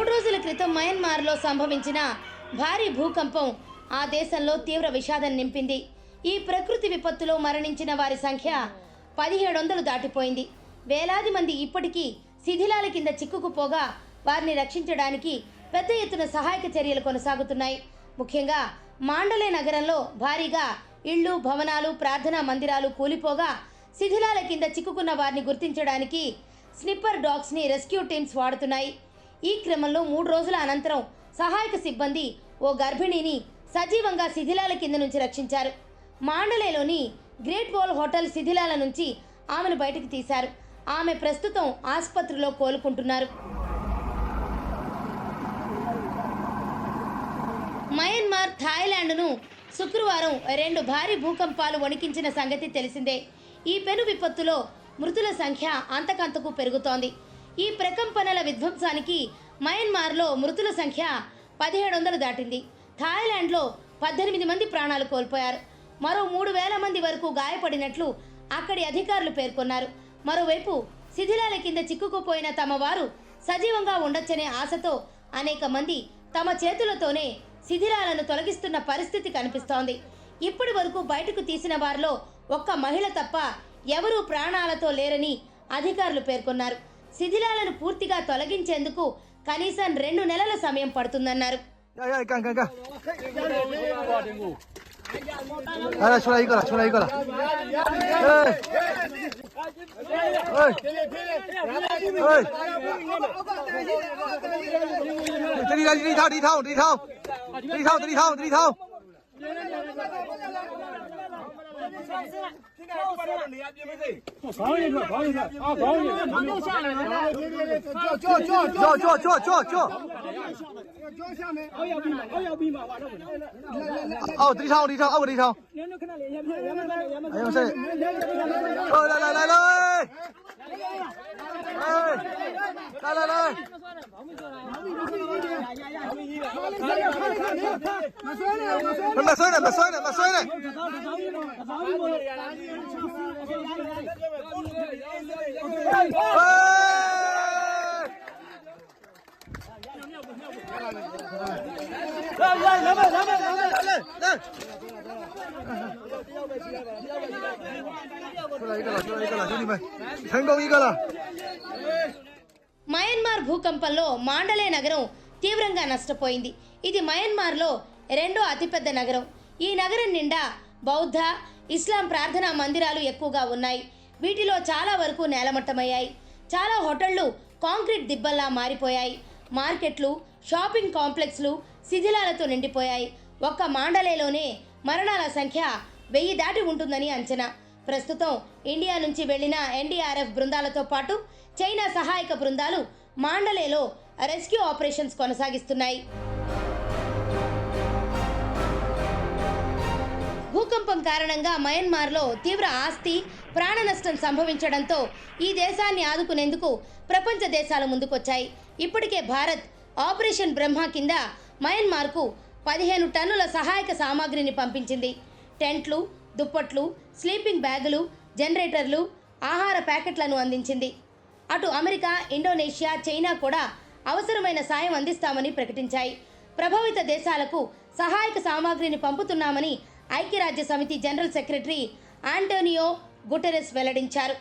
రోజుల క్రితం మయన్మార్లో సంభవించిన భారీ భూకంపం ఆ దేశంలో తీవ్ర విషాదం నింపింది. ఈ ప్రకృతి విపత్తులో మరణించిన వారి సంఖ్య 1700 దాటిపోయింది. వేలాది మంది ఇప్పటికీ శిథిలాల కింద చిక్కుకుపోగా వారిని రక్షించడానికి పెద్ద ఎత్తున సహాయక చర్యలు కొనసాగుతున్నాయి. ముఖ్యంగా మాండలే నగరంలో భారీగా ఇళ్లు, భవనాలు, ప్రార్థనా మందిరాలు కూలిపోగా శిథిలాల కింద చిక్కుకున్న వారిని గుర్తించడానికి స్నిప్పర్ డాగ్స్ని రెస్క్యూ టీమ్స్ వాడుతున్నాయి. ఈ క్రమంలో 3 రోజుల అనంతరం సహాయక సిబ్బంది ఓ గర్భిణిని సజీవంగా శిథిలాల కింద నుంచి రక్షించారు. మాండలేలోని గ్రేట్ వాల్ హోటల్ శిథిలాల నుంచి ఆమెను బయటకు తీశారు. ఆమె ప్రస్తుతం ఆసుపత్రిలో కోలుకుంటున్నారు. మయన్మార్, థాయిలాండ్ను శుక్రవారం 2 భారీ భూకంపాలు వణికించిన సంగతి తెలిసిందే. ఈ పెను విపత్తులో మృతుల సంఖ్య అంతకంతకు పెరుగుతోంది. ఈ ప్రకంపనల విధ్వంసానికి మయన్మార్లో మృతుల సంఖ్య 1700 దాటింది. థాయిలాండ్లో 18 మంది ప్రాణాలు కోల్పోయారు. మరో 3000 మంది వరకు గాయపడినట్లు అక్కడి అధికారులు పేర్కొన్నారు. మరోవైపు శిథిలాల కింద చిక్కుకుపోయిన తమ వారు సజీవంగా ఉండొచ్చనే ఆశతో అనేక మంది తమ చేతులతోనే శిథిలాలను తొలగిస్తున్న పరిస్థితి కనిపిస్తోంది. ఇప్పటి వరకు బయటకు తీసిన వారిలో ఒక్క మహిళ తప్ప ఎవరూ ప్రాణాలతో లేరని అధికారులు పేర్కొన్నారు. శిథిలాలను పూర్తిగా తొలగించేందుకు కనీసం 2 నెలల సమయం పడుతుందన్నారు. మయన్మార్ భూకంపంలో మాండలే నగరం తీవ్రంగా నష్టపోయింది. ఇది మయన్మార్లో 2వ అతిపెద్ద నగరం. ఈ నగరం నిండా బౌద్ధ, ఇస్లాం ప్రార్థనా మందిరాలు ఎక్కువగా ఉన్నాయి. వీటిలో చాలా వరకు నేలమట్టమయ్యాయి. చాలా హోటళ్లు కాంక్రీట్ దిబ్బల్లా మారిపోయాయి. మార్కెట్లు, షాపింగ్ కాంప్లెక్స్లు శిథిలాలతో నిండిపోయాయి. ఒక్క మాండలేలోనే మరణాల సంఖ్య 1000 దాటి ఉంటుందని అంచనా. ప్రస్తుతం ఇండియా నుంచి వెళ్లిన NDRF బృందాలతో పాటు చైనా సహాయక బృందాలు మాండలేలో రెస్క్యూ ఆపరేషన్స్ కొనసాగిస్తున్నాయి. భూకంపం కారణంగా మయన్మార్లో తీవ్ర ఆస్తి, ప్రాణ నష్టం సంభవించడంతో ఈ దేశాన్ని ఆదుకునేందుకు ప్రపంచ దేశాలు ముందుకొచ్చాయి. ఇప్పటికే భారత్ ఆపరేషన్ బ్రహ్మ కింద మయన్మార్కు 15 టన్నుల సహాయక సామాగ్రిని పంపించింది. టెంట్లు, దుప్పట్లు, స్లీపింగ్ బ్యాగులు, జనరేటర్లు, ఆహార ప్యాకెట్లను అందించింది. అటు అమెరికా, ఇండోనేషియా, చైనా కూడా అవసరమైన సాయం అందిస్తామని ప్రకటించాయి. ప్రభావిత దేశాలకు సహాయక సామాగ్రిని పంపుతున్నామని ఐక్యరాజ్య సమితి జనరల్ సెక్రటరీ ఆంటోనియో గుటెరెస్ వెల్లడించారు.